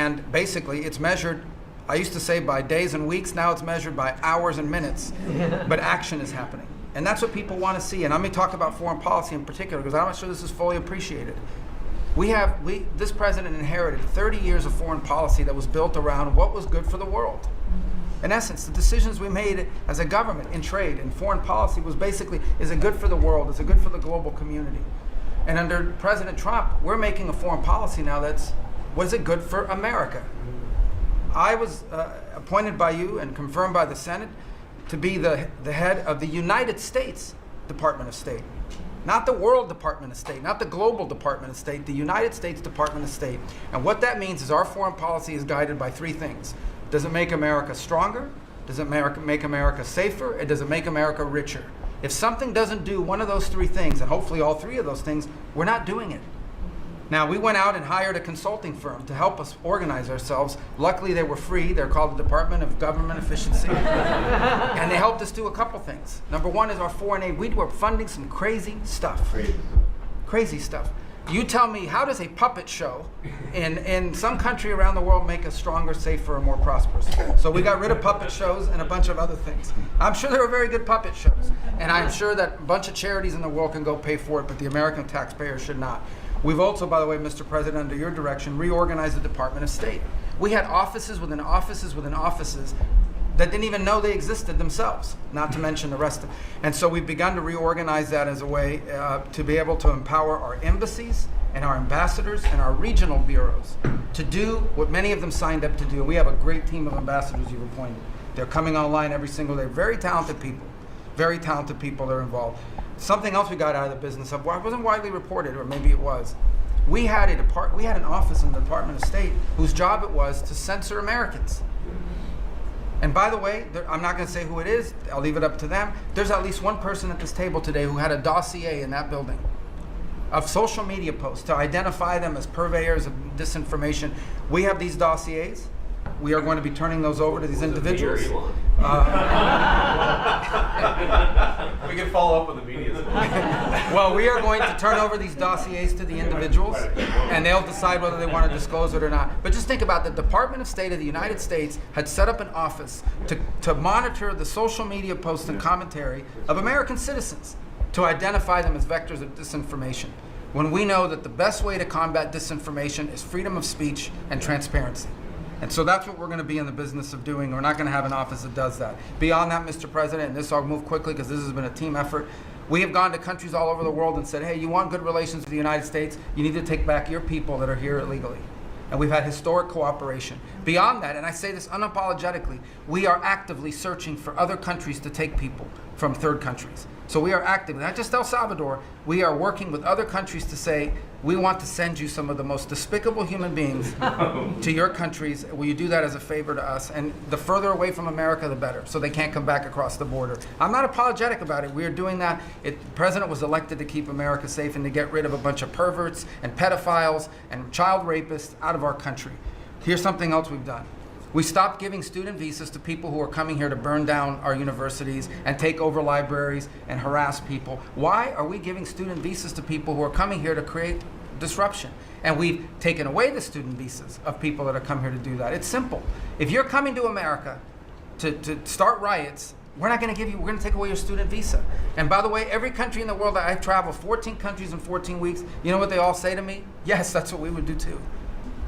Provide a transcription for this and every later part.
And basically, it's measured, I used to say by days and weeks, now it's measured by hours and minutes, but action is happening. And that's what people want to see. And let me talk about foreign policy in particular, because I'm not sure this is fully appreciated. This president inherited 30 years of foreign policy that was built around what was good for the world. In essence, the decisions we made as a government in trade and foreign policy was basically, is it good for the world? Is it good for the global community? And under President Trump, we're making a foreign policy now that's, was it good for America? I was appointed by you and confirmed by the Senate to be the head of the United States Department of State. Not the World Department of State, not the Global Department of State, the United States Department of State. And what that means is our foreign policy is guided by three things. Does it make America stronger? Does it make America safer? And does it make America richer? If something doesn't do one of those three things, and hopefully all three of those things, we're not doing it. Now, we went out and hired a consulting firm to help us organize ourselves. Luckily, they were free. They're called the Department of Government Efficiency. And they helped us do a couple things. Number one is our foreign aid. We were funding some crazy stuff. Crazy stuff. You tell me, how does a puppet show in some country around the world make us stronger, safer, and more prosperous? So we got rid of puppet shows and a bunch of other things. I'm sure there were very good puppet shows. And I'm sure that a bunch of charities in the world can go pay for it, but the American taxpayer should not. We've also, by the way, Mr. President, under your direction, reorganized the Department of State. We had offices within offices within offices that didn't even know they existed themselves, not to mention the rest of it. And so we've begun to reorganize that as a way to be able to empower our embassies and our ambassadors and our regional bureaus to do what many of them signed up to do. We have a great team of ambassadors you've appointed. They're coming online every single day. Very talented people that are involved. Something else we got out of the business of, well, it wasn't widely reported, or maybe it was. We had an office in the Department of State whose job it was to censor Americans. And by the way, I'm not going to say who it is. I'll leave it up to them. There's at least one person at this table today who had a dossier in that building of social media posts to identify them as purveyors of disinformation. We have these dossiers. We are going to be turning those over to these individuals. We can follow up with the media. Well, we are going to turn over these dossiers to the individuals, and they'll decide whether they want to disclose it or not. But just think about the Department of State of the United States had set up an office to monitor the social media posts and commentary of American citizens to identify them as vectors of disinformation, when we know that the best way to combat disinformation is freedom of speech and transparency. And so that's what we're going to be in the business of doing. We're not going to have an office that does that. Beyond that, Mr. President, and this I'll move quickly because this has been a team effort, we have gone to countries all over the world and said, hey, you want good relations with the United States, you need to take back your people that are here illegally. And we've had historic cooperation. Beyond that, and I say this unapologetically, we are actively searching for other countries to take people from third countries. So we are actively, not just El Salvador, we are working with other countries to say, we want to send you some of the most despicable human beings to your countries. Will you do that as a favor to us? And the further away from America, the better, so they can't come back across the border. I'm not apologetic about it. We are doing that. The president was elected to keep America safe and to get rid of a bunch of perverts and pedophiles and child rapists out of our country. Here's something else we've done. We stopped giving student visas to people who are coming here to burn down our universities and take over libraries and harass people. Why are we giving student visas to people who are coming here to create disruption? And we've taken away the student visas of people that are come here to do that. It's simple. If you're coming to America to start riots, we're not going to give you, we're going to take away your student visa. And by the way, every country in the world that I travel, 14 countries in 14 weeks, you know what they all say to me? Yes, that's what we would do too.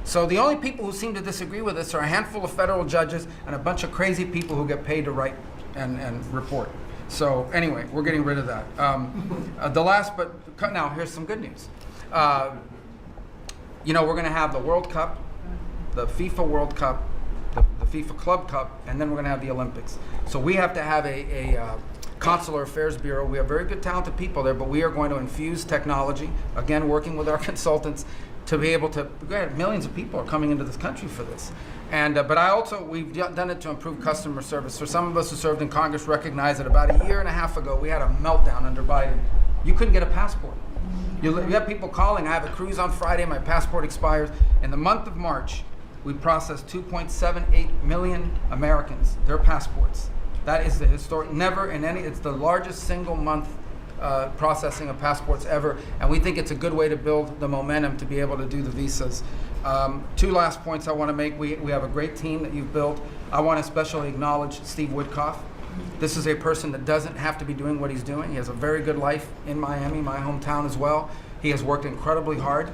So the only people who seem to disagree with us are a handful of federal judges and a bunch of crazy people who get paid to write and report. So anyway, we're getting rid of that. Now here's some good news. We're going to have the World Cup, the FIFA World Cup, the FIFA Club Cup, and then we're going to have the Olympics. So we have to have a Consular Affairs Bureau. We have very good, talented people there, but we are going to infuse technology, again, working with our consultants, to be able to, millions of people are coming into this country for this. And but we've done it to improve customer service. For some of us who served in Congress recognize that about a year and a half ago, we had a meltdown under Biden. You couldn't get a passport. You have people calling, I have a cruise on Friday, my passport expires. In the month of March, we processed 2.78 million Americans, their passports. That is the historic, it's the largest single month processing of passports ever, and we think it's a good way to build the momentum to be able to do the visas. Two last points I want to make. We have a great team that you've built. I want to especially acknowledge Steve Woodcoff. This is a person that doesn't have to be doing what he's doing. He has a very good life in Miami, my hometown as well. He has worked incredibly hard,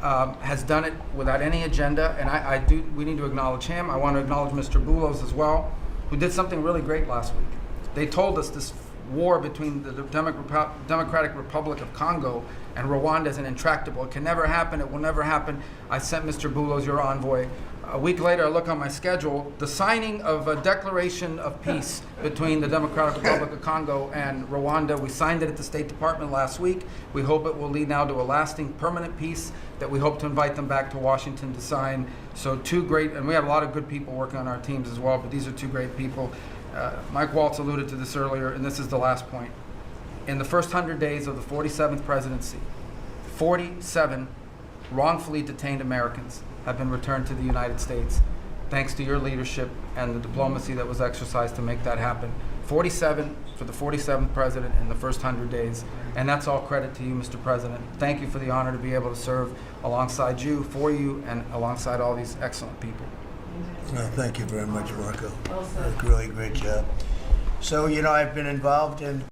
has done it without any agenda, and we need to acknowledge him. I want to acknowledge Mr. Boulos as well, who did something really great last week. They told us this war between the Democratic Republic of Congo and Rwanda is intractable. It can never happen. It will never happen. I sent Mr. Boulos, your envoy. A week later, I look on my schedule, the signing of a declaration of peace between the Democratic Republic of Congo and Rwanda. We signed it at the State Department last week. We hope it will lead now to a lasting, permanent peace that we hope to invite them back to Washington to sign. So two great, and we have a lot of good people working on our teams as well, but these are two great people. Mike Waltz alluded to this earlier, and this is the last point. In the first 100 days of the 47th presidency, 47 wrongfully detained Americans have been returned to the United States, thanks to your leadership and the diplomacy that was exercised to make that happen. 47 for the 47th president in the first 100 days, and that's all credit to you, Mr. President. Thank you for the honor to be able to serve alongside you, for you, and alongside all these excellent people. Thank you very much, Marco. Really great job. So, I've been involved in